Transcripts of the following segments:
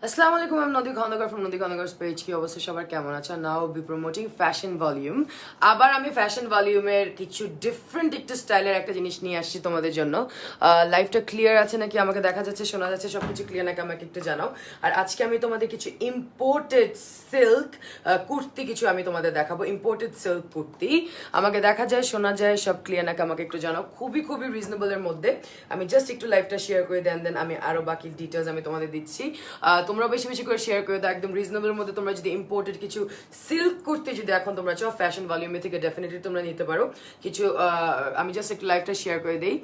Assalamu alaikum, I'm Nadi Khandagar from Nadi Khandagar's page. কি অবস্থা সবার কেমন আছে? Now I'll be promoting fashion volume. আবার আমি fashion volume এর কিছু ডিফারেন্ট একটা স্টাইলের একটা জিনিস নিয়ে আসছি তোমাদের জন্য। লাইভটা ক্লিয়ার আছে নাকি, আমাকে দেখা যাচ্ছে, শোনা যাচ্ছে, সবকিছু ক্লিয়ার নাকি আমাকে একটু জানাও। আর আজকে আমি তোমাদের কিছু ইম্পোর্টেড সিল্ক কুর্তি কিছু আমি তোমাদের দেখাবো। ইম্পোর্টেড সিল্ক কুর্তি আমাকে দেখা যায়, শোনা যায়, সব ক্লিয়ার নাকি আমাকে একটু জানাও। খুবই খুবই রিজনেবলের মধ্যে। আমি জাস্ট একটু লাইভটা শেয়ার করে দেন আমি আরো বাকি ডিটেলস আমি তোমাদের দিচ্ছি। তোমরা বেশি বেশি করে শেয়ার করে দাও। একদম রিজনেবলের মধ্যে তোমরা যদি ইম্পোর্টেড কিছু সিল্ক কুর্তি যদি এখন তোমরা চাও ফ্যাশন ভলিউমে থেকে ডেফিনেটলি তোমরা নিতে পারো কিছু। আমি জাস্ট একটু লাইভটা শেয়ার করে দিই।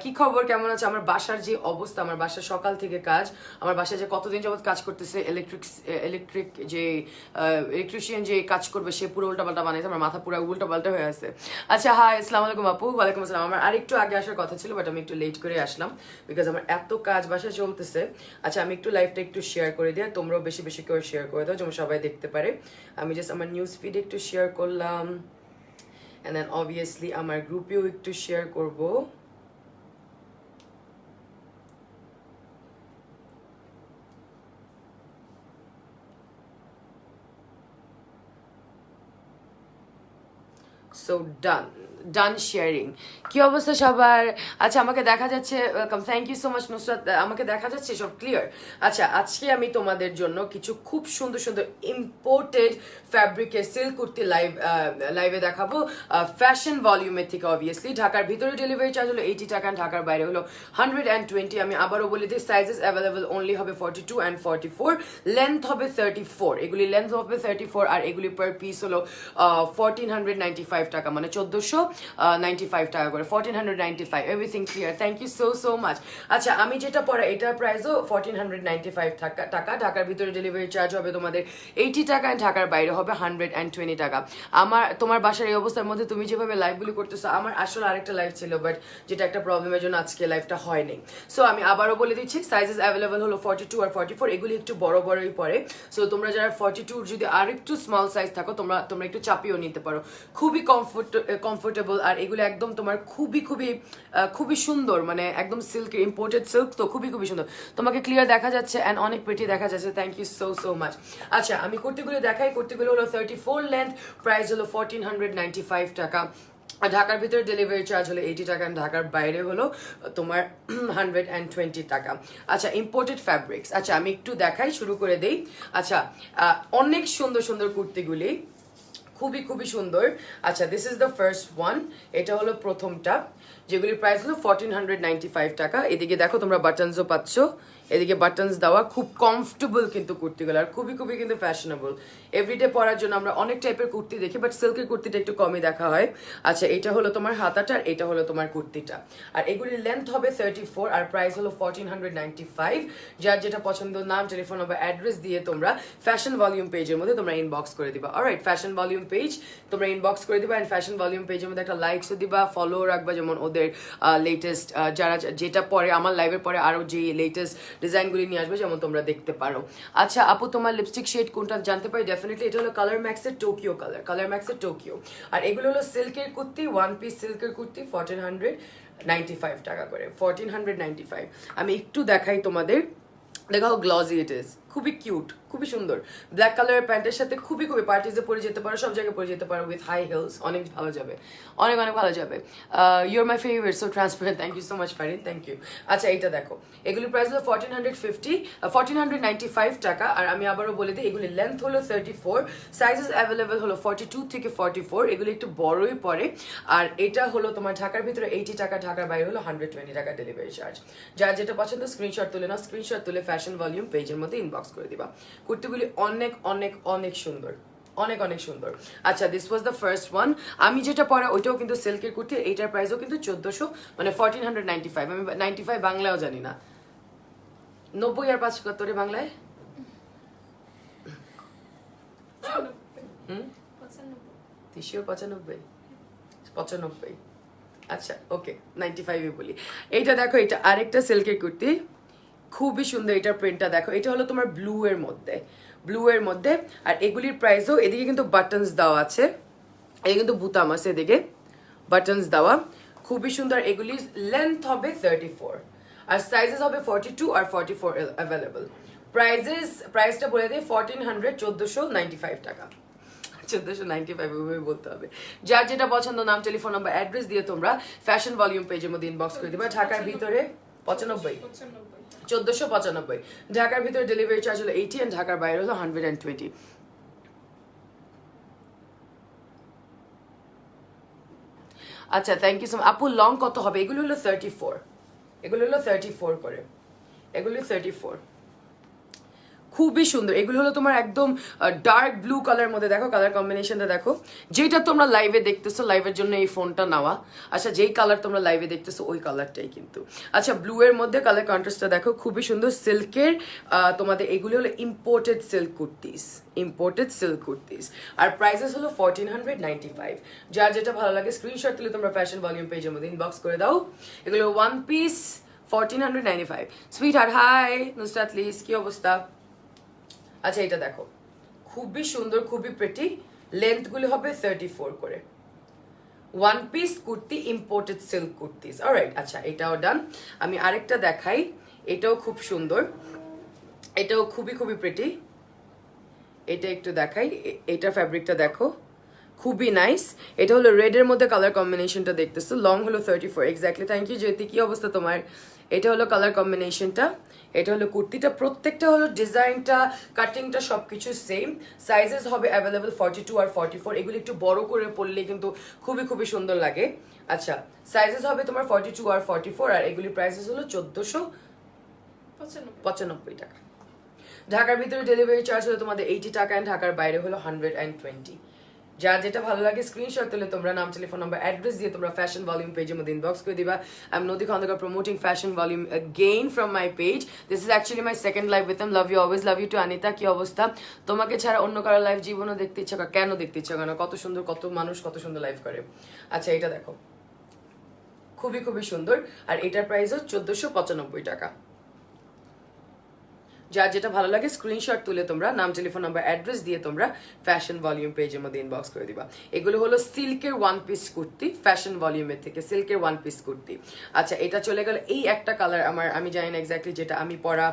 কি খবর, কেমন আছে? আমার বাসার যে অবস্থা, আমার বাসার সকাল থেকে কাজ, আমার বাসায় যে কতদিন যাবত কাজ করতেছে, ইলেকট্রিক যে ইলেকট্রিশিয়ান যে কাজ করবে সে পুরো উল্টাপাল্টা বানাইছে, আমার মাথা পুরো উল্টাপাল্টা হয়ে আছে। আচ্ছা, হাই, আসসালামু আলাইকুম আপু। ওয়ালাইকুম আসসালাম। আমার আরেকটু আগে আসার কথা ছিল, বাট আমি একটু লেট করে আসলাম বিকজ আমার এত কাজ বাসায় চলতেছে। আচ্ছা, আমি একটু লাইভটা একটু শেয়ার করে দিই, তোমরাও বেশি বেশি করে শেয়ার করে দাও যেন সবাই দেখতে পারে। আমি জাস্ট আমার নিউজ ফিডে একটু শেয়ার করলাম, এন্ড দেন অবভিয়াসলি আমার গ্রুপেও একটু শেয়ার করব। So done sharing. কি অবস্থা সবার? আচ্ছা, আমাকে দেখা যাচ্ছে, thank you so much Nusrat, আমাকে দেখা যাচ্ছে সব ক্লিয়ার। আচ্ছা, আজকে আমি তোমাদের জন্য কিছু খুব সুন্দর সুন্দর ইম্পোর্টেড ফ্যাব্রিকের সিল্ক কুর্তি লাইভে দেখাবো ফ্যাশন ভলিউমের থেকে। অবভিয়াসলি ঢাকার ভিতরে ডেলিভারি চার্জ হলো 80 টাকা, ঢাকার বাইরে হলো 120। আমি আবারও বলে দিই, সাইজেস অ্যাভেলেবল অনলি হবে 42 and 44, লেন্থ হবে 34। এগুলি লেন্থ হবে 34 আর এগুলি পার পিস হলো 1495 টাকা, মানে 1495 টাকা করে, 1495। Everything clear, thank you so much. আচ্ছা, আমি যেটা পরে এটার প্রাইসও 1495 টাকা, ঢাকার ভিতরে ডেলিভারি চার্জ হবে তোমাদের 80 টাকা, ঢাকার বাইরে হবে 120 টাকা। তোমার বাসার এই অবস্থার মধ্যে তুমি যেভাবে লাইভগুলি করতেছো, আমার আসলে আরেকটা লাইভ ছিল বাট যেটা একটা প্রবলেমের জন্য আজকে লাইভটা হয়নি। সো আমি আবারও বলে দিচ্ছি, সাইজেস অ্যাভেলেবল হলো 42 আর 44, এগুলি একটু বড় বড়ই পড়ে। সো তোমরা যারা 42 যদি আর একটু স্মল সাইজ থাকো, তোমরা একটু চাপিয়েও নিতে পারো। খুবই কমফোর্টেবল, আর এগুলো একদম তোমার খুবই সুন্দর, মানে একদম সিল্কের, ইম্পোর্টেড সিল্ক তো খুবই সুন্দর। তোমাকে ক্লিয়ার দেখা যাচ্ছে অ্যান্ড অনেক প্রিটি দেখা যাচ্ছে, থ্যাংক ইউ সো মাচ। আচ্ছা, আমি কুর্তিগুলো দেখাই। কুর্তিগুলো হলো 34 লেন্থ, প্রাইস হলো 1495 টাকা, আর ঢাকার ভিতরে ডেলিভারি চার্জ হলো 80 টাকা, ঢাকার বাইরে হলো তোমার 120 টাকা। আচ্ছা, ইম্পোর্টেড ফ্যাব্রিক্স। আচ্ছা, আমি একটু দেখাই, শুরু করে দেই। আচ্ছা, অনেক সুন্দর সুন্দর কুর্তিগুলি, খুবই সুন্দর। আচ্ছা, this is the first one, এটা হলো প্রথমটা, যেগুলির প্রাইস হলো 1495 টাকা। এদিকে দেখো তোমরা বাটনসও পাচ্ছ, এদিকে বাটনস দেওয়া, খুব কমফোর্টেবল কিন্তু কুর্তিগুলো, আর খুবই কিন্তু ফ্যাশনেবল। এভরিডে পরার জন্য আমরা অনেক টাইপের কুর্তি দেখি, বাট সিল্কের কুর্তিটা একটু কমই দেখা হয়। আচ্ছা, এটা হলো তোমার হাতাটা, আর এটা হলো তোমার কুর্তিটা, আর এগুলির লেন্থ হবে 34 আর প্রাইস হলো 1495। যার যেটা পছন্দ, নাম, টেলিফোন নাম্বার, অ্যাড্রেস দিয়ে তোমরা ফ্যাশন ভলিউম পেজের মধ্যে তোমরা ইনবক্স করে দিবা। অলরাইট, ফ্যাশন ভলিউম পেজ তোমরা ইনবক্স করে দিবা, এন্ড ফ্যাশন ভলিউম পেজের মধ্যে একটা লাইকসও দিবা, ফলো রাখবা, যেমন ওদের লেটেস্ট যারা যেটা পরে আমার লাইভের পরে আরো যে লেটেস্ট ডিজাইনগুলি নিয়ে আসবে, যেমন তোমরা দেখতে পারো। আচ্ছা আপু, তোমার লিপস্টিক শেড কোনটা জানতে পারি? ডেফিনেটলি এটা হলো কালার ম্যাক্সের টোকিও টোকিও। আর এগুলো হলো সিল্কের কুর্তি, ওয়ান পিস সিল্কের কুর্তি, 1495 টাকা করে, 1495। আমি একটু দেখাই তোমাদের, দেখো হাউ গ্লজি ইট ইজ, খুবই কিউট, খুবই সুন্দর। ব্ল্যাক কালারের প্যান্টের সাথে খুবই পার্টিজে পরে যেতে পারো, সব জায়গায় পরে যেতে পারো, উইথ হাই হিলস, অনেক ভালো যাবে, অনেক ভালো যাবে। Your my favourite, so transparent, thank you so much Farin, thank you. আচ্ছা, এইটা দেখো, এগুলির প্রাইস হলো 1495 টাকা, আর আমি আবারও বলে দিই, এগুলির লেন্থ হলো 34, সাইজেস অ্যাভেলেবেল হলো 42 থেকে 44, এগুলি একটু বড়ই পড়ে। আর এটা হলো তোমার ঢাকার ভিতরে 80 টাকা, ঢাকার বাইরে হলো 120 টাকা ডেলিভারি চার্জ। যার যেটা পছন্দ স্ক্রিনশট তুলে নাও, স্ক্রিনশট তুলে ফ্যাশন ভলিউম পেজের মধ্যে ইনবক্স করে দিবা। কুর্তিগুলি অনেক সুন্দর, অনেক সুন্দর। আচ্ছা, this was the first one. আমি যেটা পরা ওইটাও কিন্তু সিল্কের কুর্তি, এইটার প্রাইসও কিন্তু 1400, মানে 1495। আমি 95 বাংলায়ও জানি না, 90 আর 75 বাংলায় 95। আচ্ছা, ওকে, 95 বলি। এইটা দেখো, এটা আরেকটা সিল্কের কুর্তি, খুবই সুন্দর। এটার প্রিন্টটা দেখো, এটা হলো তোমার ব্লু এর মধ্যে, আর এগুলির প্রাইসও, এদিকে কিন্তু বাটনস দেওয়া আছে, এই কিন্তু বুতাম আছে, এদিকে বাটনস দেওয়া, খুবই সুন্দর। এগুলির লেন্থ হবে 34 আর সাইজেস হবে 42 আর 44 অ্যাভেলেবল। প্রাইসটা বলে দিই 1495 টাকা, 1495 ওইভাবে বলতে হবে। যার যেটা পছন্দ নাম টেলিফোন নাম্বার অ্যাড্রেস দিয়ে তোমরা ফ্যাশন ভলিউম পেজের মধ্যে ইনবক্স করে দিবা। ঢাকার ভিতরে 1495, ঢাকার ভিতরে ডেলিভারি চার্জ হলো 80 এন্ড ঢাকার বাইরে হলো 120। আচ্ছা থ্যাংক ইউ সো মাচ আপু। লং কত হবে? এগুলো হলো 34, এগুলো হলো 34 করে, এগুলো 34, খুবই সুন্দর। এগুলো হলো তোমার একদম ডার্ক ব্লু কালার মধ্যে, দেখো কালার কম্বিনেশনটা দেখো, যেটা তোমরা লাইভে দেখতেছো, লাইভের জন্য এই ফোনটা নেওয়া। আচ্ছা যেই কালার তোমরা লাইভে দেখতেছো ওই কালারটাই কিন্তু। আচ্ছা ব্লু এর মধ্যে কালার কন্ট্রাস্টটা দেখো, খুবই সুন্দর। সিল্কের তোমাদের এগুলো হলো imported silk kurtis, imported silk kurtis, আর প্রাইসেস হলো 1495। যার যেটা ভালো লাগে স্ক্রিনশট তুলে তোমরা ফ্যাশন ভলিউম পেজের মধ্যে ইনবক্স করে দাও। এগুলো one piece 1495। Sweet heart hi Nusrat লিস, কি অবস্থা? আচ্ছা এটা দেখো, খুবই সুন্দর, খুবই প্রিটি। লেন্থ গুলো হবে 34 করে, one piece kurti, imported silk kurtis. Alright, আচ্ছা এটাও ডান। আমি আরেকটা দেখাই, এটাও খুব সুন্দর, এটাও খুবই খুবই প্রিটি। এটা একটু দেখাই, এটা ফ্যাব্রিকটা দেখো, খুবই নাইস। এটা হলো রেড এর মধ্যে কালার কম্বিনেশনটা দেখতেছো, লং হলো 34 এক্স্যাক্টলি। থ্যাংক ইউ জ্যোতি, কি অবস্থা তোমার? এটা হলো কালার কম্বিনেশনটা, এটা হলো কুর্তিটা, প্রত্যেকটা হলো ডিজাইনটা, কাটিংটা সবকিছু সেম। সাইজেস হবে অ্যাভেলেবল 42 আর 44। এগুলো একটু বড় করে পরলে কিন্তু খুবই খুবই সুন্দর লাগে। আচ্ছা সাইজেস হবে তোমার 42 আর 44, আর এগুলি প্রাইসেস হলো 1495 টাকা। ঢাকার ভিতরে ডেলিভারি চার্জ হলো তোমাদের 80 টাকা, এন্ড ঢাকার বাইরে হলো 120। যার যেটা ভালো লাগে স্ক্রিনশট তুলে তোমরা নাম টেলিফোন নাম্বার অ্যাড্রেস দিয়ে তোমরা ফ্যাশন ভলিউম পেজের মধ্যে ইনবক্স করে দিবা। I am Nodi Khandakar promoting fashion volume again from my page. This is actually my second live with them. Love you always, love you to Anita, কি অবস্থা? তোমাকে ছাড়া অন্য কারো লাইভ জীবনও দেখতে ইচ্ছা করে? কেন দেখতে ইচ্ছা করে না? কত সুন্দর, কত মানুষ কত সুন্দর লাইভ করে। আচ্ছা এটা দেখো, খুবই খুবই সুন্দর, আর এটার প্রাইস হচ্ছে 1495 টাকা। যার যেটা ভালো লাগে স্ক্রিনশট তুলে তোমরা নাম টেলিফোন নাম্বার অ্যাড্রেস দিয়ে তোমরা ফ্যাশন ভলিউম পেজের মধ্যে ইনবক্স করে দিবা। এগুলো হলো সিল্কের ওয়ান পিস কুর্তি, ফ্যাশন ভলিউমের থেকে সিল্কের ওয়ান পিস কুর্তি। আচ্ছা এটা চলে গেল, এই একটা কালার আমি জানি না এক্স্যাক্টলি যেটা আমি পরা,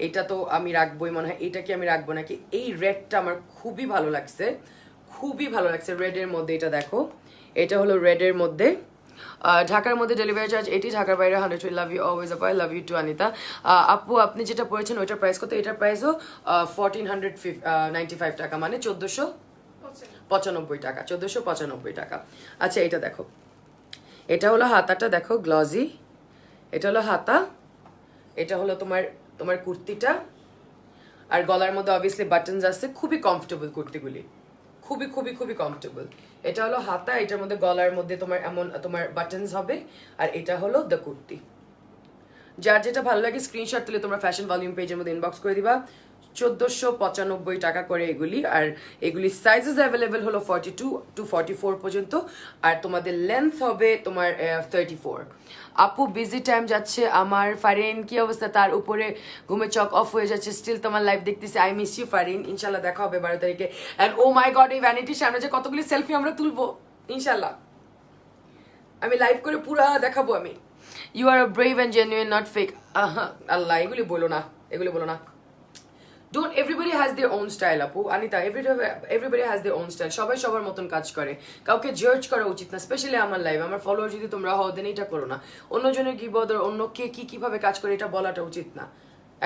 এটা তো আমি রাখবোই মনে হয়, এটা কি আমি রাখবো নাকি। এই রেডটা আমার খুবই ভালো লাগছে, খুবই ভালো লাগছে রেডের মধ্যে। এটা দেখো, এটা হলো রেডের মধ্যে, ঢাকার মধ্যে ডেলিভারি চার্জ 80, ঢাকার বাইরে 100। লাভ ইউ অলওয়েজ আপু, লাভ ইউ টু আনিতা। আপু আপনি যেটা পড়েছেন ওইটার প্রাইস কত? এটার প্রাইসও 1495 টাকা, মানে 1495 টাকা, 1495 টাকা। আচ্ছা এটা দেখো, এটা হলো হাতাটা দেখো গ্লজি, এটা হলো হাতা, এটা হলো তোমার তোমার কুর্তিটা, আর গলার মধ্যে অবভিয়াসলি বাটনস আছে। খুবই কমফোর্টেবল কুর্তিগুলি, খুবই খুবই খুবই কমফোর্টেবল। এটা হলো হাতা, এটার মধ্যে গলার মধ্যে তোমার এমন তোমার বাটনস হবে, আর এটা হলো দ্য কুর্তি। যার যেটা ভালো লাগে স্ক্রিনশট তুলে তোমরা ফ্যাশন ভলিউম পেজের মধ্যে ইনবক্স করে দিবা। 1495 টাকা করে এগুলি, আর এগুলি সাইজেস অ্যাভেলেবেল হলো 42 to 44 পর্যন্ত, আর তোমাদের লেন্থ হবে তোমার 34। আপু বিজি টাইম যাচ্ছে আমার। ফারিন কি অবস্থা? তার উপরে ঘুমে চক অফ হয়ে যাচ্ছে, স্টিল তোমার লাইভ দেখতেছি। আই মিস ইউ ফারিন, ইনশাল্লাহ দেখা হবে 12 তারিখে। অ্যান্ড ও মাই গড, এই ভ্যানিটির সামনে যে কতগুলি সেলফি আমরা তুলবো ইনশাল্লাহ, আমি লাইভ করে পুরা দেখাবো আমি। You are brave and genuine, not fake. Allah এগুলি বলো না, এগুলি বলো না। Don't, everybody has their own style আপু Anita, everybody has their own style. সবাই সবার মতন কাজ করে, কাউকে জাজ করা উচিত না। স্পেশালি আমার লাইভ, আমার ফলোয়ার যদি তোমরা হও দেন এটা করো না। অন্যজনের গিবদ, অন্য কে কিভাবে কাজ করে এটা বলাটা উচিত না,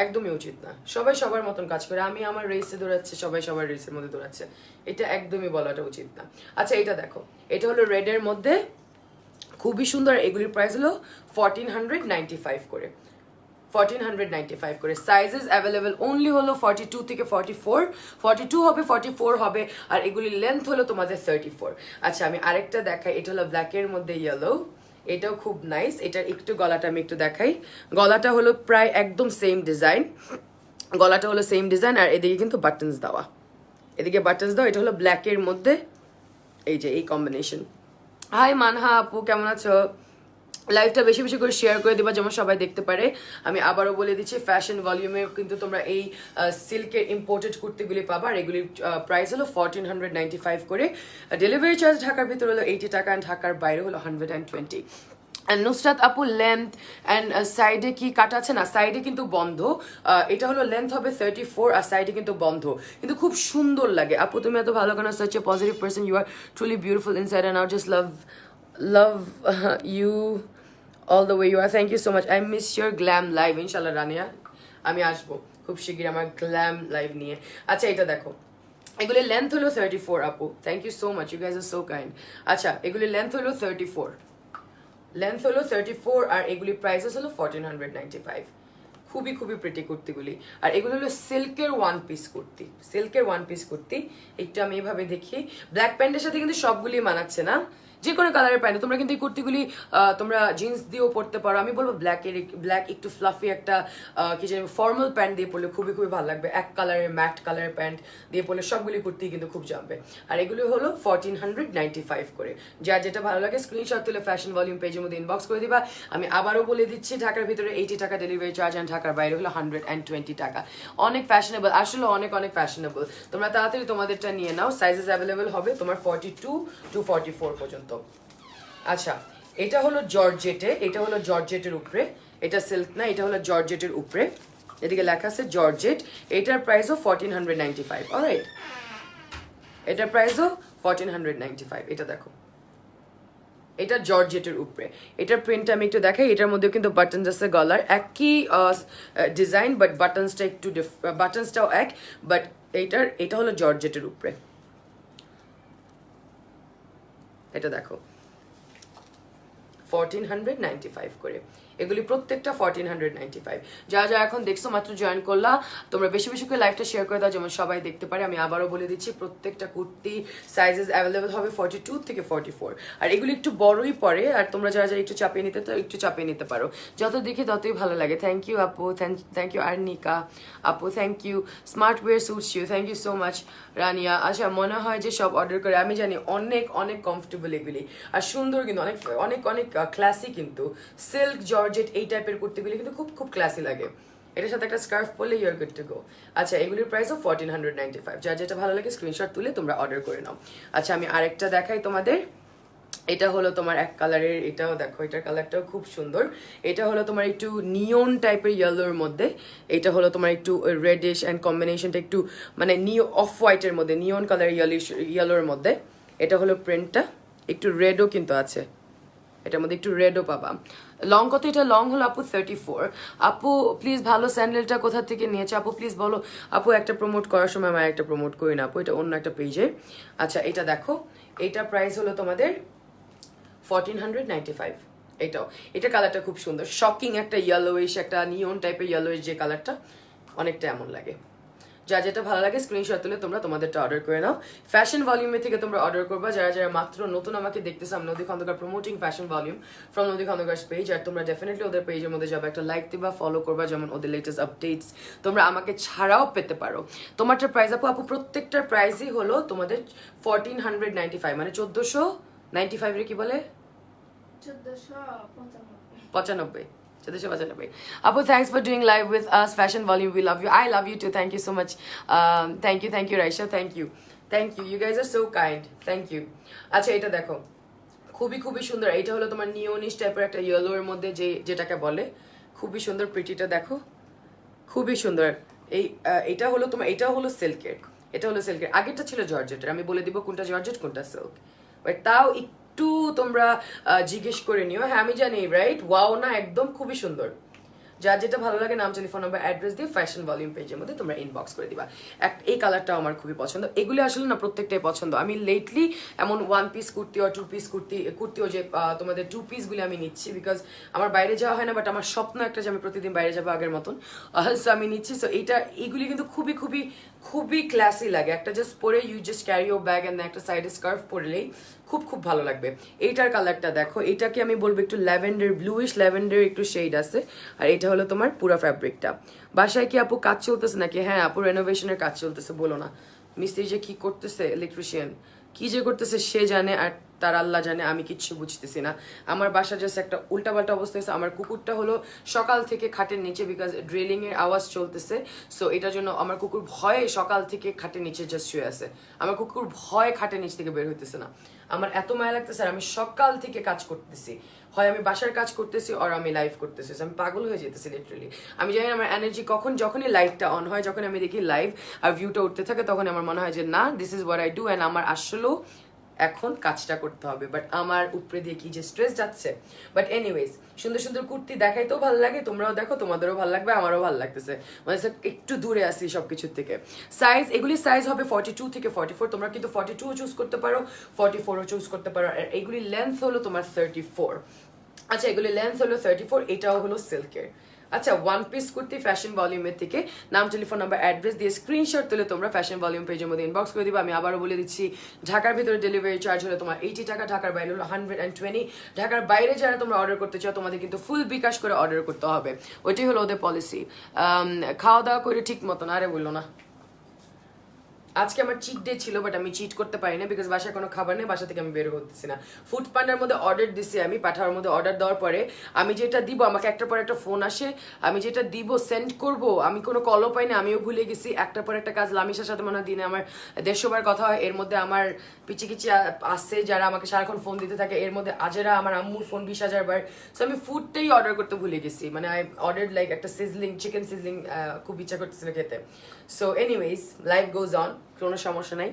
একদমই উচিত না। সবাই সবার মতন কাজ করে, আমি আমার রেসে দৌড়াচ্ছে, সবাই সবার রেসের মধ্যে দৌড়াচ্ছে, এটা একদমই বলাটা উচিত না। আচ্ছা এটা দেখো, এটা হলো রেডের মধ্যে, খুবই সুন্দর। এগুলির প্রাইস হলো 1495 করে, 1495 করে। সাইজেস অ্যাভেলেবেল অনলি হলো 42 থেকে 44, 42 হবে, 44 হবে, আর এগুলির লেন্থ হলো তোমাদের 34। আচ্ছা আমি আরেকটা দেখাই, এটা হলো ব্ল্যাকের মধ্যে ইয়েলো, এটাও খুব নাইস। এটার একটু গলাটা আমি একটু দেখাই, গলাটা হলো প্রায় একদম সেম ডিজাইন, গলাটা হলো সেম ডিজাইন, আর এদিকে কিন্তু বাটনস দেওয়া, এদিকে বাটনস দেওয়া। এটা হলো ব্ল্যাকের মধ্যে, এই যে এই কম্বিনেশন। হাই মানহা আপু, কেমন আছো? লাইভটা বেশি বেশি করে শেয়ার করে দিবা যেমন সবাই দেখতে পারে। আমি আবারও বলে দিচ্ছি ফ্যাশন ভলিউমে কিন্তু তোমরা এই সিল্কের ইম্পোর্টেড কুর্তিগুলি পাবা, আর এগুলির প্রাইস হলো 1495 করে। ডেলিভারি চার্জ ঢাকার ভিতরে হলো 80 টাকা, ঢাকার বাইরে হলো 120। নুসরাত আপু লেন্থ অ্যান্ড সাইডে কি কাটা আছে না, সাইডে কিন্তু বন্ধ। এটা হলো লেন্থ হবে 34 আর সাইডে কিন্তু বন্ধ, কিন্তু খুব সুন্দর লাগে। আপু তুমি এত ভালো কেন, such a positive person, you are truly beautiful inside and out, just love you all the way you are, thank you so much. I miss your glam live. ইনশাল্লাহ রানিয়া আমি আসবো খুব শিগগির আমার গ্ল্যাম লাইভ নিয়ে। আচ্ছা এটা দেখো, এগুলির লেন্থ হলো 34 আপু, thank you so much, you guys are so kind. আচ্ছা এগুলির লেন্থ হলো 34, লেন্থ হলো 34 আর এগুলি প্রাইসেস হলো 1495। খুবই খুবই প্রিটি কুর্তিগুলি। আর এগুলো হলো সিল্কের ওয়ান পিস কুর্তি, সিল্কের ওয়ান পিস কুর্তি। একটু আমি এইভাবে দেখি, ব্ল্যাক প্যান্টের সাথে কিন্তু সবগুলি মানাচ্ছে না, যে কোনো কালারের প্যান্ট তোমরা কিন্তু এই কুর্তিগুলি তোমরা জিন্স দিয়েও পরতে পারো। আমি বলবো ব্ল্যাক একটু ফ্লাফি একটা কি জানি ফর্মাল প্যান্ট দিয়ে পরলে খুবই খুবই ভালো লাগবে। এক কালারের ম্যাট কালারের প্যান্ট দিয়ে পরলে সবগুলি কুর্তি কিন্তু খুব জমবে। আর এগুলি হলো 1495 করে। যার যেটা ভালো লাগে স্ক্রিনশট তুলে ফ্যাশন ভলিউম পেজের মধ্যে ইনবক্স করে দিবা। আমি আবারও বলে দিচ্ছি, ঢাকার ভিতরে 80 টাকা ডেলিভারি চার্জ, অ্যান্ড ঢাকার বাইরে হলো 120 টাকা। অনেক ফ্যাশনেবল, আসলে অনেক অনেক ফ্যাশনেবল। তোমরা তাড়াতাড়ি তোমাদেরটা নিয়ে নাও, সাইজেস অ্যাভেলেবেল হবে তোমার 42 to 44 পর্যন্ত। আচ্ছা এটা হলো জর্জেটে, এটা হলো জর্জেটের উপরে, এটা সিল্ক না, এটা হলো জর্জেটের উপরে, এদিকে লেখা আছে জর্জেট। এটার প্রাইসও 1495। অলরাইট, এটার প্রাইসও 1495। এটা দেখো, এটা জর্জেটের উপরে, এটার প্রিন্ট আমি একটু দেখাই। এটার মধ্যে কিন্তু বাটনস আছে গলার, একই ডিজাইন বাট বাটনসটা একটু বাটনসটাও এক, বাট এটা হলো জর্জেটের উপরে। এটা দেখো 1495 করে, এগুলি প্রত্যেকটা 1495। যা যা এখন দেখছো মাত্র জয়েন করলা, তোমরা বেশি বেশি করে লাইভটা শেয়ার করে দাও যেমন সবাই দেখতে পারে। আমি আবারও বলে দিচ্ছি প্রত্যেকটা কুর্তি সাইজেস অ্যাভেলেবেল হবে 42 থেকে 44। আর এগুলি একটু বড়ই পড়ে, আর তোমরা যারা যারা একটু চাপিয়ে নিতে তো একটু চাপিয়ে নিতে পারো, যত দেখি ততই ভালো লাগে। থ্যাংক ইউ আপু, থ্যাংক ইউ আর্নিকা আপু, thank you smart wear suits you, thank you so much Rania. আচ্ছা মনে হয় যে সব অর্ডার করে, আমি জানি অনেক অনেক কমফোর্টেবল এগুলি, আর সুন্দর কিন্তু অনেক অনেক অনেক ক্লাসি, কিন্তু সিল্ক জর্জেট এই টাইপের কুর্তিগুলি কিন্তু খুব খুব ক্লাসি লাগে। এটার সাথে একটা স্কার্ফ পরলে you are good to go. আচ্ছা এগুলির প্রাইসও 1495। যার যেটা ভালো লাগে স্ক্রিনশট তুলে তোমরা অর্ডার করে নাও। আচ্ছা আমি আরেকটা দেখাই তোমাদের, এটা হলো তোমার এক কালারের, এটাও দেখো, এটার কালারটাও খুব সুন্দর। এটা হলো তোমার একটু নিয়ন টাইপের ইয়েলোর মধ্যে, এটা হলো তোমার একটু রেডিশ অ্যান্ড কম্বিনেশনটা একটু মানে অফ হোয়াইটের মধ্যে, নিয়ন কালার ইয়েলোর মধ্যে। এটা হলো প্রিন্টটা, একটু রেডও কিন্তু আছে এটার মধ্যে, একটু রেডও পাবা। লং কত? এটা লং হলো আপু 34। আপু প্লিজ ভালো স্যান্ডেলটা কোথা থেকে নিয়েছে আপু প্লিজ বলো। আপু একটা প্রমোট করার সময় আমার একটা প্রমোট করি না আপু, এটা অন্য একটা পেজে। আচ্ছা এটা দেখো, এইটার প্রাইস হলো তোমাদের 1495। এটাও, এটা কালারটা খুব সুন্দর, শকিং একটা ইয়েলোইশ, একটা নিয়ন টাইপের ইয়েলোইশ যে কালারটা, অনেকটা এমন লাগে। যা যেটা ভালো লাগে স্ক্রিনশট তুলে তোমরা তোমাদেরটা অর্ডার করে নাও। ফ্যাশন ভলিউমে থেকে তোমরা অর্ডার করবা, যারা যারা মাত্র নতুন আমাকে দেখতেছো। আমি Nodi Khandakar promoting fashion volume from Nodi Khandakar page. আর তোমরা ডেফিনেটলি ওদের পেজের মধ্যে যাবে, একটা লাইক দিবা, ফলো করবা, যেমন ওদের লেটেস্ট আপডেটস তোমরা আমাকে ছাড়াও পেতে পারো। তোমারটার প্রাইস আপু প্রত্যেকটার প্রাইসই হলো তোমাদের 1495, মানে 1495 এর কি বলে 1495, 1495। Apu, thanks for doing live with us. Fashion Volume, we love you. I love you too. Thank you so much. Thank you, Raisha. Thank you. You guys are so kind. Thank you. আচ্ছা এটা দেখো, খুবই খুবই সুন্দর। এটা হলো তোমার নিওনিশ টাইপের একটা ইয়েলোর মধ্যে যেটাকে বলে, খুবই সুন্দর। প্রিটিটা দেখো, খুবই সুন্দর। এটা হলো তোমার, এটাও হলো সিল্কের, এটা হলো সিল্কের। আগেরটা ছিল জর্জেটের, আমি বলে দিব কোনটা জর্জেট কোনটা সিল্ক, বাট তাও একটু তোমরা জিজ্ঞেস করে নিও। হ্যাঁ আমি জানি, রাইট? ওয়াও না, একদম খুবই সুন্দর। যার যেটা ভালো লাগে নাম, টেলিফোন নাম্বার, অ্যাড্রেস দিয়ে ফ্যাশন ভলিউম পেজের মধ্যে তোমরা ইনবক্স করে দিবা। এই কালারটাও আমার খুবই পছন্দ। এগুলি আসলে না প্রত্যেকটাই পছন্দ। আমি লেটলি এমন ওয়ান পিস কুর্তি আর টু পিস কুর্তিও যে তোমাদের টু পিসগুলি আমি নিচ্ছি, বিকজ আমার বাইরে যাওয়া হয় না, বাট আমার স্বপ্ন একটা যে আমি প্রতিদিন বাইরে যাবো আগের মতন, সো আমি নিচ্ছি। সো এইগুলি কিন্তু খুবই খুবই খুবই ক্লাসি লাগে। একটা জাস্ট পরে you just carry your bag and একটা সাইডে স্কার্ফ পরলেই খুব খুব ভালো লাগবে। এইটার কালারটা দেখো, এটাকে আমি বলবো একটু ল্যাভেন্ডার, ব্লুইশ ল্যাভেন্ডার একটু শেড আছে। আর এটা হলো তোমার পুরো ফ্যাব্রিকটা। বাসায় কি আপু কাজ চলতেছে নাকি? হ্যাঁ আপু রেনোভেশনের কাজ চলতেছে, বলো না। মিস্ত্রি যে কি করতেছে, ইলেকট্রিশিয়ান কি যে করতেছে সে জানে, আর তার আল্লাহ জানে, আমি কিচ্ছু বুঝতেছি না। আমার বাসা জাস্ট একটা উল্টাপাল্টা অবস্থা হয়েছে। আমার কুকুরটা হলো সকাল থেকে খাটের নিচে, বিকজ ড্রিলিং এর আওয়াজ চলতেছে, সো এটার জন্য আমার কুকুর ভয়ে সকাল থেকে খাটের নিচে জাস্ট শুয়ে আছে। আমার কুকুর ভয়ে খাটের নিচ থেকে বের হইতেছে না। আমার এত মায়া লাগতেছে, আর আমি সকাল থেকে কাজ করতেছি, হয় আমি বাসার কাজ করতেছি আর আমি লাইভ করতেছি, আমি পাগল হয়ে যেতেছি লিটারালি। আমি জানি আমার এনার্জি যখনই লাইটটা অন হয়, যখন আমি দেখি লাইভ আর ভিউটা উঠতে থাকে, তখন আমার মনে হয় যে না, this is what I do, and আমার আসলেও এখন কাজটা করতে হবে। বাট আমার উপরে দিয়ে কি যে স্ট্রেস যাচ্ছে। বাট এনিওয়েজ, সুন্দর সুন্দর কুর্তি দেখাইতেও ভালো লাগে, তোমরাও দেখো, তোমাদেরও ভালো লাগবে, আমারও ভালো লাগতেছে। মানে একটু দূরে আসি সবকিছুর থেকে। সাইজ, এগুলির সাইজ হবে 42 থেকে 44। তোমরা কিন্তু 42 চুজ করতে পারো, 44ও চুজ করতে পারো। আর এইগুলির লেন্থ হলো তোমার 34। আচ্ছা, এগুলি লেন্থ হলো 34, এটাও হলো সিল্কের। আচ্ছা, ওয়ান পিস কুর্তি ফ্যাশন ভলিউমের থেকে নাম, টেলিফোন নাম্বার, অ্যাড্রেস দিয়ে স্ক্রিনশট তুলে তোমরা ফ্যাশন ভলিউম পেজের মধ্যে ইনবক্স করে দিবা। আমি আবারও বলে দিচ্ছি, ঢাকার ভিতরে ডেলিভারি চার্জ হলো তোমার 80 টাকা, ঢাকার বাইরে হলো 120। ঢাকার বাইরে যারা তোমরা অর্ডার করতে চাও, তোমাদের কিন্তু ফুল বিকাশ করে অর্ডার করতে হবে, ওইটাই হলো ওদের পলিসি। খাওয়া দাওয়া করে ঠিক মতন, আরে বললো না। আজকে আমার চিট ডে ছিল, বাট আমি চিট করতে পারি না, বিকজ বাসায় কোনো খাবার নেই, বাসা থেকে আমি বের করতেছি না। ফুড পান্ডার মধ্যে অর্ডার দিছি আমি, পাঠাওয়ার মধ্যে অর্ডার দেওয়ার পরে আমি যেটা দিব, আমাকে একটার পর একটা ফোন আসে, আমি যেটা দিব সেন্ড করব, আমি কোনো কলও পাই না, আমিও ভুলে গেছি। একটার পর একটা কাজ, লামিসার সাথে মনে হয় দিনে আমার 150 বার কথা হয়। এর মধ্যে আমার পিছি কিচি আসছে যারা আমাকে সারাক্ষণ ফোন দিতে থাকে, এর মধ্যে আজেরা আমার আম্মুর ফোন 20,000 বার। সো আমি ফুডটাই অর্ডার করতে ভুলে গেছি। মানে আই অর্ডার লাইক একটা সিজলিং চিকেন সিজলিং, খুব ইচ্ছা করতেছিল খেতে। So anyways, life goes on, কোনো সমস্যা নাই।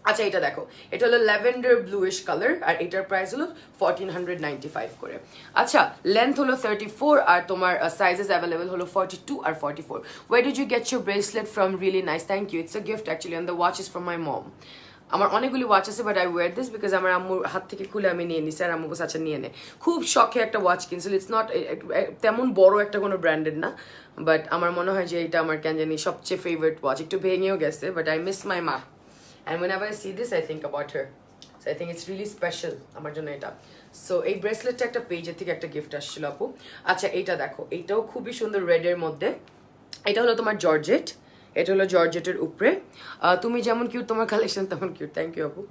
আচ্ছা, এটা দেখো, এটা হলো ল্যাভেন্ডার ব্লুইশ কালার, আর এটার প্রাইস হলো 1495 করে। আচ্ছা, লেন্থ হলো 34, আর তোমার সাইজেস অ্যাভেলেবল হলো 42 আর 44। Where did you get your bracelet from? Really nice, thank you. It's a gift actually, and the watch is from my mom. আমার অনেকগুলি ওয়াচ আছে, but I wear this because আমার আম্মুর হাত থেকে খুলে আমি নিয়ে নিছি, আর আম্মু বসে আচ্ছা নিয়ে নে। খুব শখে একটা ওয়াচ কিনছিল, ইটস নট তেমন বড় একটা কোনো ব্র্যান্ডেড না, বাট আমার মনে হয় যে এটা আমার কেন জানি সবচেয়ে ফেভারিট ওয়াচ। একটু ভেঙেও গেছে, বাট আই মিস মাই মা, and whenever I see this I think about her, so I think it's really special আমার জন্য এটা। সো এই ব্রেসলেটটা একটা পেজের থেকে একটা গিফট আসছিল আপু। আচ্ছা, এইটা দেখো, এইটাও খুবই সুন্দর রেডের মধ্যে। এটা হলো তোমার জর্জেট, এটা হলো জর্জেটের উপরে। তুমি যেমন কিউট, তোমার কালেকশন তেমন কিউট, থ্যাংক ইউ আপু।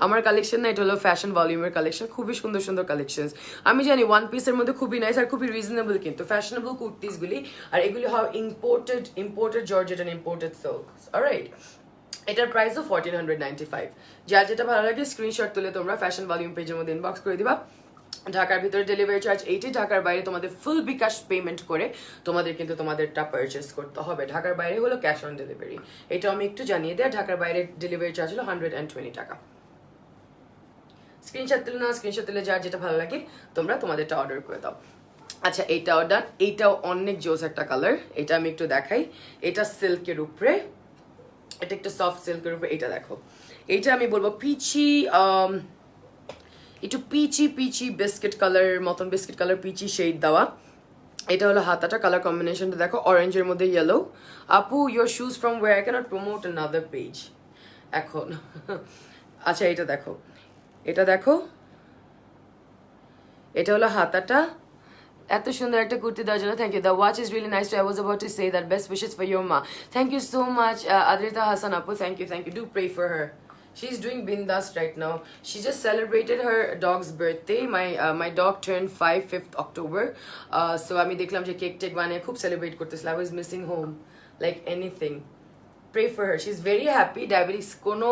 আমার কালেকশন না, এটা হলো ফ্যাশন ভলিউমের কালেকশন, খুবই সুন্দর সুন্দর কালেকশন। আমি জানি ওয়ান পিসের মধ্যে খুবই নাইস আর খুবই রিজনেবল, কিন্তু ফ্যাশনেবল কুর্তিসগুলি, আর এগুলি হয় imported georgette and imported silk, alright. এটার প্রাইসও 1495। যার যেটা ভালো লাগে স্ক্রিনশট তুলে তোমরা ফ্যাশন ভলিউম পেজের মধ্যে ইনবক্স করে দিবা। ঢাকার ভিতরে ডেলিভারি চার্জ 80, ঢাকার বাইরে তোমাদের ফুল বিকাশ পেমেন্ট করে তোমাদের কিন্তু তোমাদেরটা পারচেস করতে হবে। ঢাকার বাইরে হলো ক্যাশ অন ডেলিভারি, এটা আমি একটু জানিয়ে দেয়। ঢাকার বাইরে ডেলিভারি চার্জ হলো 120 টাকা। স্ক্রিনশট তুলে না, স্ক্রিনশট তুলে যার যেটা ভালো লাগে তোমরা তোমাদেরটা অর্ডার করে দাও। আচ্ছা, এইটাও ডান, এইটাও অনেক জোস একটা কালার, এটা আমি একটু দেখাই। এটা সিল্কের উপরে, এটা একটা সফট সিল্কের উপরে। এটা দেখো, এইটা আমি বলবো পিচি, একটু পিচি বিস্কিট কালার মতন, বিস্কিট কালার পিচি শেড দেওয়া। এটা হলো হাতাটা, কালার কম্বিনেশনটা দেখো, অরেঞ্জের মধ্যে ইয়েলো। আপু, your shoes from where? I cannot promote another page এখন। আচ্ছা, এটা দেখো, এটা দেখো, এটা হলো হাতাটা। এত সুন্দর একটা কুর্তি দেওয়ার জন্য thank you. The watch is really nice too, I was about to say that, best wishes for your ma. Thank you so much Adrita Hasan আপু, thank you, do pray for her. She's doing bindas right now. She just celebrated her dog's birthday. My dog turned 5th October. So আমি দেখলাম যে cake take বানিয়ে খুব celebrate করতেছিল। I was missing home like anything. Pray for her. She's very happy. Diabetes কোনো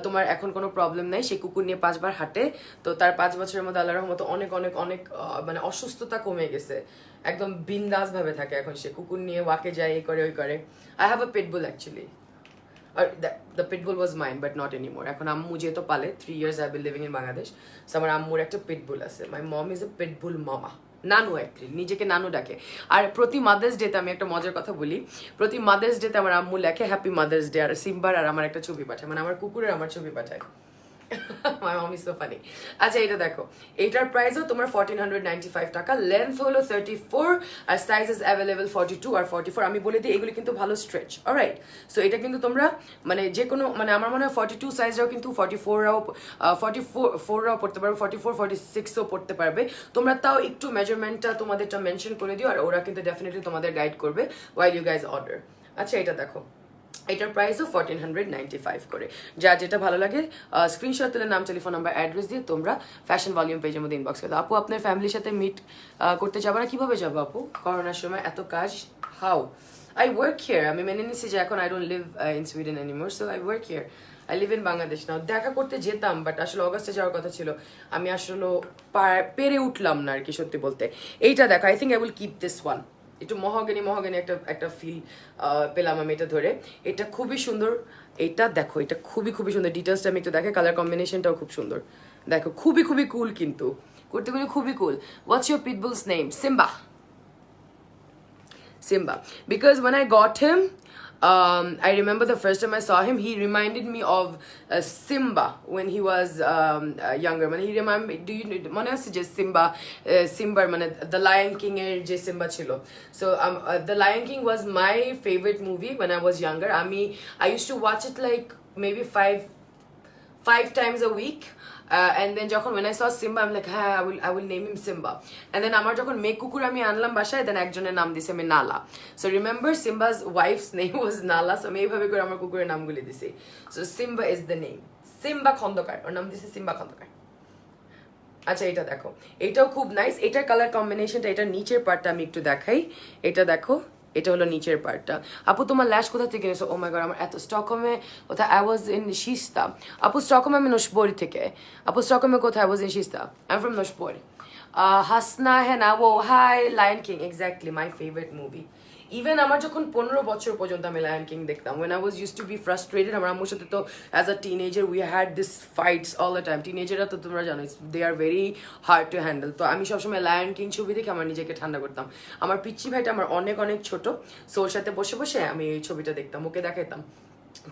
তোমার এখন কোনো প্রবলেম নাই। সে কুকুর নিয়ে 5 বার হাঁটে, তো তার 5 বছরের মধ্যে আল্লাহর রহমতে অনেক অনেক অনেক মানে অসুস্থতা কমে গেছে। একদম বিন্দাস ভাবে থাকে এখন সে, কুকুর নিয়ে ওয়াকে যায়, এই করে ওই করে। I have a pit bull actually. The pit bull was mine but not anymore. এখন আম্মু যেহেতু পালে, 3 years I've been living in Bangladesh, so আমার আম্মুর একটা pit bull আছে। My mom is a pit bull mama. নানু অ্যাকচুয়ালি, নিজেকে নানু ডাকে। আর প্রতি মাদার্স ডেতে, আমি একটা মজার কথা বলি, প্রতি মাদার্স ডেতে আমার আম্মু লেখে হ্যাপি মাদার্স ডে, আর সিম্বার আর আমার একটা ছবি পাঠায়, মানে আমার কুকুরের আমার ছবি পাঠায়। My mom is so funny. আচ্ছা, এটা দেখো, এটার প্রাইসও তোমার 1495 টাকা। লেন্থ হলো 34, আর সাইজেস অ্যাভেলেবল 42 আর 44। আমি বলে দিই, এগুলি কিন্তু ভালো স্ট্রেচ, অলরাইট। সো এটা কিন্তু তোমরা মানে যে কোনো, মানে আমার মনে হয় 42 সাইজরাও কিন্তু 44রাও পড়তে পারবে, 44 46ও পড়তে পারবে। তোমরা তাও একটু মেজারমেন্টটা তোমাদেরটা মেনশন করে দিও, আর ওরা কিন্তু ডেফিনেটলি তোমাদের গাইড করবে while you guys order. আচ্ছা, এটা দেখো, এটার প্রাইসও 1495 করে। যা যেটা ভালো লাগে স্ক্রিনশট তুলে নাম, টেলিফোন নাম্বার, অ্যাড্রেস দিয়ে তোমরা ফ্যাশন ভলিউম পেজের মধ্যে ইনবক্স করে দাও। আপু, আপনার ফ্যামিলির সাথে মিট করতে যাবো না? কিভাবে যাবো আপু, করোনার সময় এত কাজ? হাউ? I work here. আমি মেনে নিছি যে এখন I don't live in Sweden anymore, so I work here. I live in Bangladesh now. দেখা করতে যেতাম, বাট আসলে অগাস্টে যাওয়ার কথা ছিল, আমি আসলে পেরে উঠলাম না আর কি সত্যি বলতে। এইটা দেখো, I think I will keep this one. একটু মহাগনি একটা একটা ফিল পেলাম আমি এটা ধরে। এটা খুবই সুন্দর। এটা দেখো, এটা খুবই খুবই সুন্দর। ডিটেলসটা আমি একটু দেখে, কালার কম্বিনেশনটাও খুব সুন্দর। দেখো খুবই খুবই কুল, কিন্তু কুর্তিগুলো খুবই cool. What's your pitbulls name? Simba. Simba. Because when I got him, I remember the first time I saw him, he reminded me of Simba when he was younger. When he remember, do you mone ache je Simba, Simba mane The Lion King er je Simba chilo. So The Lion King was my favorite movie when I was younger. I used to watch it like maybe five times a week. And then যখন when I saw Simba, I'm like, হ্যাঁ, I will name him Simba. And then আমার যখন মেয়ে কুকুর আমি আনলাম বাসায়, then একজনের নাম দিছি আমি নালা. So remember Simba's wife's name was Nala. So আমি এইভাবে করে আমার কুকুরের নামগুলি দিছি. So Simba is the name. Simba Khandakar, ওর নাম দিছি Simba খন্দকার। আচ্ছা এটা দেখো, এটাও খুব নাইস। এটার কালার কম্বিনেশনটা, এটার নিচের পার্টটা আমি একটু দেখাই। এটা দেখো, এটা হলো নিচের পার্টটা। আপু তোমার ল্যাশ কোথা থেকে এনেছো? ও মাই গড, আমার এত স্টকহোমে কোথায়, আই ওয়াজ ইন শিস্তা। আপু স্টকহোমে আমি নোশবরি থেকে। আপু স্টকহোমে কোথায়? I was in Kista. I am from Norsborg. Hasna Hena, oh hi, Lion King, exactly my favorite movie. Even আমার যখন 15 বছর পর্যন্ত আমি লায়ন কিং দেখতাম, when I was used to be frustrated, আমার আম্মুর সাথে তো as a teenager we had this fights all the time. টিনেজাররা তো তোমরা জানো, they are very hard to handle. তো আমি সবসময় লায়ন কিং ছবি দেখে আমার নিজেকে ঠান্ডা করতাম। আমার পিচ্চি ভাইটা আমার অনেক অনেক ছোট, সো ওর সাথে বসে বসে আমি এই ছবিটা দেখতাম, ওকে দেখাতাম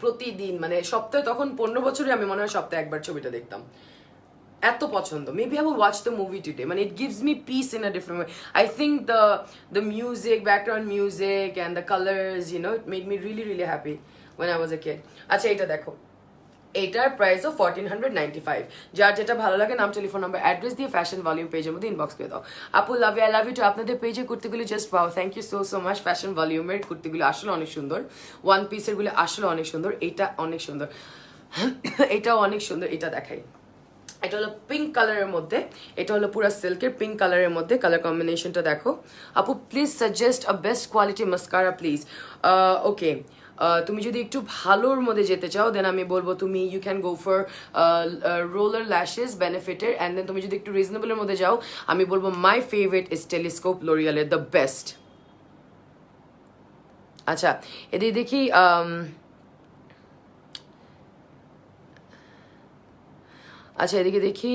প্রতিদিন, মানে সপ্তাহে, তখন 15 বছরে আমি মনে হয় সপ্তাহে একবার ছবিটা দেখতাম। এত পছন্দ। Maybe I will watch the movie today. মানে it gives me peace in a different way. I think the music, background music and the colours, you know, it made me really really happy when I was a kid. আচ্ছা এটা দেখো, এটার প্রাইসও 1495। যার যেটা ভালো লাগে নাম, টেলিফোন নাম্বার, অ্যাড্রেস দিয়ে ফ্যাশন ভলিউম পেজের মধ্যে ইনবক্স করে দাও। আপু love you, I love you too. আপনাদের পেজে কুর্তিগুলি জাস্ট পাও। Thank you so much. Fashion ভলিউমের কুর্তিগুলো আসলে অনেক সুন্দর, ওয়ান পিসেরগুলো আসলে অনেক সুন্দর। এইটা অনেক সুন্দর, এটাও অনেক সুন্দর। এটা দেখাই, এটা হলো পিঙ্ক কালারের মধ্যে, এটা হলো পুরো সিল্কের পিঙ্ক কালারের মধ্যে। কালার কম্বিনেশনটা দেখো। আপু please suggest a best quality mascara please. Okay, তুমি যদি একটু ভালোর মধ্যে যেতে চাও, দেন আমি বলবো তুমি you can go for roller lashes বেনিফিটের। অ্যান্ড দেন তুমি যদি একটু রিজনেবলের মধ্যে যাও, আমি বলবো মাই ফেভারিট ইজ টেলিস্কোপ লোরিয়ালের, দ্য বেস্ট। আচ্ছা এদিকে দেখি, আচ্ছা এদিকে দেখি,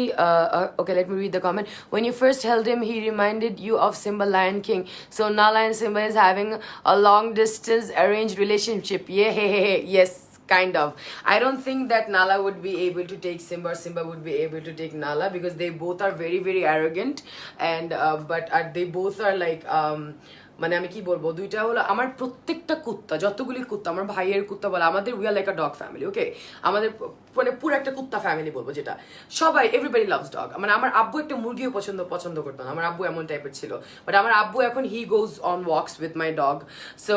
okay let me read the comment. When you first held him, he reminded you of Simba Lion King. So Nala and Simba is having a long distance arranged relationship. Yeah, yes, kind of. I don't think that Nala would be able to take Simba, or Simba would be able to take Nala, because they both are very very arrogant, and but they both are like মানে আমি কি বলবো, দুইটা হলো আমার প্রত্যেকটা কুত্তা, যতগুলি কুত্তা, আমার ভাইয়ের কুত্তা বলে, আমাদের we are like a dog family. Okay, আমাদের মানে পুরো একটা কুত্তা ফ্যামিলি বলবো, যেটা সবাই এভরিবডি লাভস ডগ। মানে আমার আব্বু একটা মুরগিও পছন্দ করতো না, আমার আব্বু এমন টাইপের ছিল। বাট আমার আব্বু এখন he goes on walks with my dog. So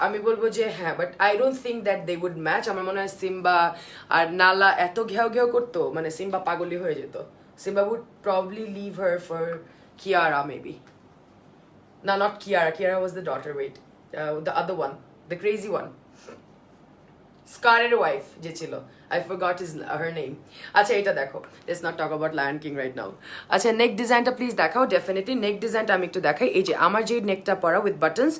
আমি বলবো যে হ্যাঁ, but I don't think that they would match. আমার মনে হয় সিম্বা আর নালা এত ঘেউ ঘেউ করতো, মানে সিম্বা পাগলি হয়ে যেত। Simba would probably live her for Kiara maybe. No, not Kiara. Kiara was the daughter. Wait, the other one, the crazy one, Scar's wife, যে ছিল, I forgot her name. আচ্ছা এটা দেখো, let's not talk about Lion King right now. আচ্ছা নেক ডিজাইনটা please দেখাও। Definitely নেক ডিজাইনটা আমি একটু দেখাই। এই যে আমার যে নেকটা পরা উইথ বাটনস,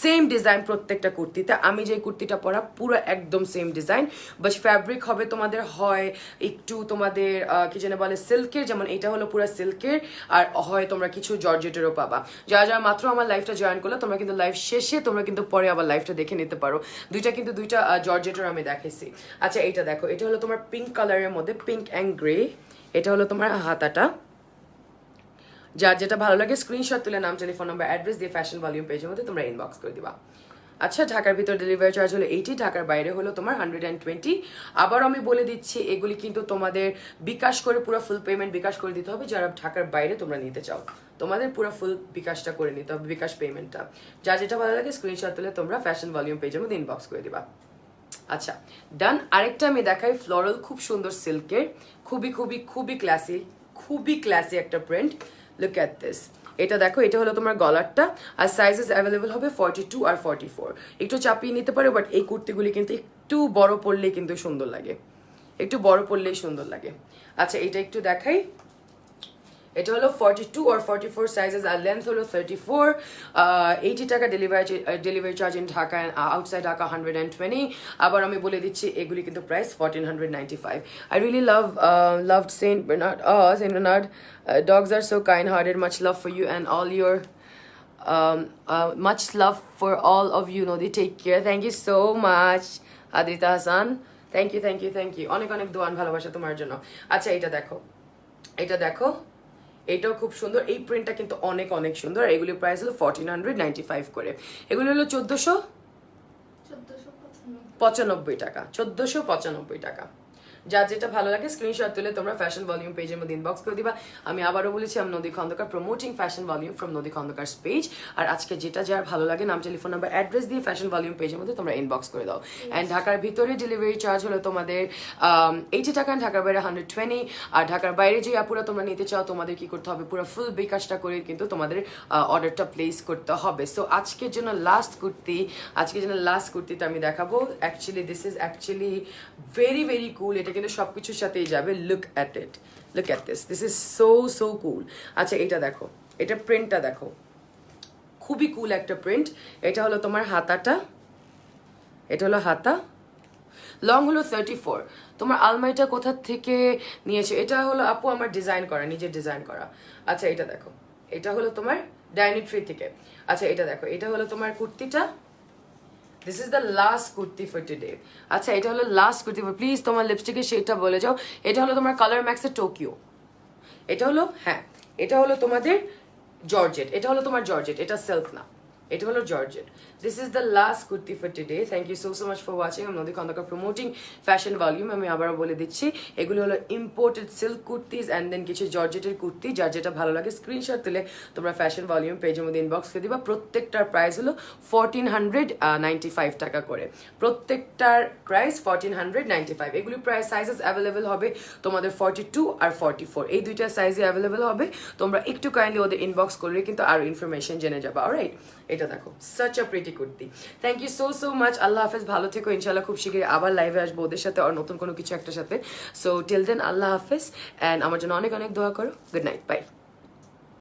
সেম ডিজাইন প্রত্যেকটা কুর্তিতে। আমি যে কুর্তিটা পরা পুরো একদম সেম ডিজাইন, বাট ফ্যাব্রিক হবে তোমাদের হয় একটু তোমাদের কি যেন বলে সিল্কের, যেমন এটা হলো পুরো সিল্কের, আর হয় তোমরা কিছু জর্জেটেরও পাবা। যারা যারা মাত্র আমার লাইফটা জয়েন করলো, তোমরা কিন্তু লাইভ শেষে তোমরা কিন্তু পরে আবার লাইভটা দেখে নিতে পারো। দুইটা জর্জেটের আমি দেখাইছি। আচ্ছা এইটা দেখো, এটা হলো তোমার পিঙ্ক কালারের মধ্যে, পিঙ্ক অ্যান্ড গ্রে। এটা হলো তোমার হাতাটা। যার যেটা ভালো লাগে স্ক্রিনশট তুলে নাম, টেলিফোন নাম্বার, অ্যাড্রেস দিয়ে ফ্যাশন ভলিউম পেজের মধ্যে তোমরা ইনবক্স করে দিবা। আচ্ছা ঢাকার ভিতর ডেলিভারি চার্জ হলো 80, ঢাকার বাইরে হলো তোমার 120। আবার আমি বলে দিচ্ছি, এগুলি কিন্তু তোমাদের বিকাশ করে পুরো ফুল পেমেন্ট বিকাশ করে দিতে হবে। যারা ঢাকার বাইরে তোমরা নিতে চাও, তোমাদের পুরো ফুল বিকাশটা করে নিতে হবে, বিকাশ পেমেন্টটা। যার যেটা ভালো লাগে স্ক্রিনশট তুলে তোমরা ফ্যাশন ভলিউম পেজের মধ্যে ইনবক্স করে দিবা। আচ্ছা ডান। আরেকটা আমি দেখাই, ফ্লোরাল, খুব সুন্দর সিল্কের, খুবই খুবই খুবই ক্লাসি একটা প্রিন্ট। Look at this. এটা দেখো, এটা হলো তোমার গলারটা, আর সাইজেস অ্যাভেলেবল হবে 42 আর 44। একটু চাপিয়ে নিতে পারো, বাট এই কুর্তিগুলি কিন্তু একটু বড় পরলে কিন্তু সুন্দর লাগে। একটু বড় পরলেই সুন্দর লাগে। আচ্ছা এটা একটু দেখাই, এটা হলো 42 or 44 সাইজেস আর লেন্থ হলো 34, 80 টাকা delivery charge in Dhaka, outside Dhaka 120। আবার আমি বলে দিচ্ছি এগুলি কিন্তু price 1495। I really loved Saint Bernard. Dogs are so kind hearted. Much love for you and all your much love for all of you. Nodi, take care. Thank you so much Adrita Hassan. Thank you অনেক অনেক দোয়ান ভালোবাসা তোমার জন্য। আচ্ছা এটা দেখো, এটা দেখো, এটাও খুব সুন্দর। এই প্রিন্টটা কিন্তু অনেক অনেক সুন্দর। এগুলির প্রাইস হলো 1495 করে। এগুলি হলো 1495 টাকা, 1495 টাকা। যার যেটা ভালো লাগে স্ক্রিনশট তুলে তোমরা ফ্যাশন ভলিউম পেজের মধ্যে ইনবক্স করে দিবা। আমি আবারও বলেছি আমি Nodi Khandakar, promoting fashion volume from Nodi Khandakar page. আর আজকে যেটা যার ভালো লাগে নাম, টেলিফোন নাম্বার, অ্যাড্রেস দিয়ে ফ্যাশন ভলিউম পেজের মধ্যে তোমরা ইনবক্স করে দাও। অ্যান্ড ঢাকার ভিতরে ডেলিভারি চার্জ হলো তোমাদের 80 টাকা, ঢাকার বাইরে 120। আর ঢাকার বাইরে যে আপুরা তোমরা নিতে চাও তোমাদের কি করতে হবে, পুরো ফুল বিকাশটা করে কিন্তু তোমাদের অর্ডারটা প্লেস করতে হবে। সো আজকের জন্য লাস্ট কুর্তিটা আমি দেখাবো। Actually this is actually very very কুল। এটা কিন্তু সবকিছুর সাথেই যাবে। Look at this is so কুল। আচ্ছা এটা দেখো, এটা প্রিন্টটা দেখো, খুবই কুল একটা প্রিন্ট। এটা হলো তোমার হাতাটা, এটা হলো হাতা, লং হলো 34। তোমার আলমারিটা কোথা থেকে নিয়েছে? এটা হলো আপু আমার ডিজাইন করা, নিজের ডিজাইন করা। আচ্ছা এটা দেখো, এটা হলো তোমার ডাইনিট্রি থেকে। আচ্ছা এটা দেখো, এটা হলো তোমার কুর্তিটা। This is the last kurti for today. আচ্ছা এটা হলো লাস্ট কুর্তি ফর, প্লিজ তোমার লিপস্টিকের শেডটা বলে যাও। এটা হলো তোমার কালার ম্যাক্সের টোকিও। এটা হলো, হ্যাঁ এটা হলো তোমাদের জর্জেট, এটা হলো তোমার জর্জেট, এটা সিল্ক না, এটা হলো georgette. This is the last kurti for today. Thank you so much for watching. আমি Nodi Khandakar, promoting fashion volume. আমি আবারও বলে দিচ্ছি এগুলো হলো imported silk kurtis and then কিছু জর্জেটের কুর্তি। যার যেটা ভালো লাগে স্ক্রিনশট তুলে তোমরা ফ্যাশন ভলিউম পেজের মধ্যে ইনবক্স করে দিবা। প্রত্যেকটার প্রাইস হলো 1495 টাকা করে। প্রত্যেকটার প্রাইস 1495। এগুলি প্রাইস সাইজেস অ্যাভেলেবেল হবে তোমাদের 42 আর 44, এই দুইটা সাইজে অ্যাভেলেবেল হবে। তোমরা একটু কাইন্ডলি ওদের ইনবক্স করলে কিন্তু আরো ইনফরমেশন জেনে যাবে। অলরাইট, এটা দেখো, such a pretty kurti. Thank you so much. আল্লাহ হাফেজ, ভালো থেকো। ইনশাল্লাহ খুব শীঘ্রই আবার লাইভে আসবো ওদের সাথে আর নতুন কোনো কিছু একটা সাথে। সো টিল দেন আল্লাহ হাফেজ, অ্যান্ড আমার জন্য অনেক অনেক দোয়া করো। Good night, by.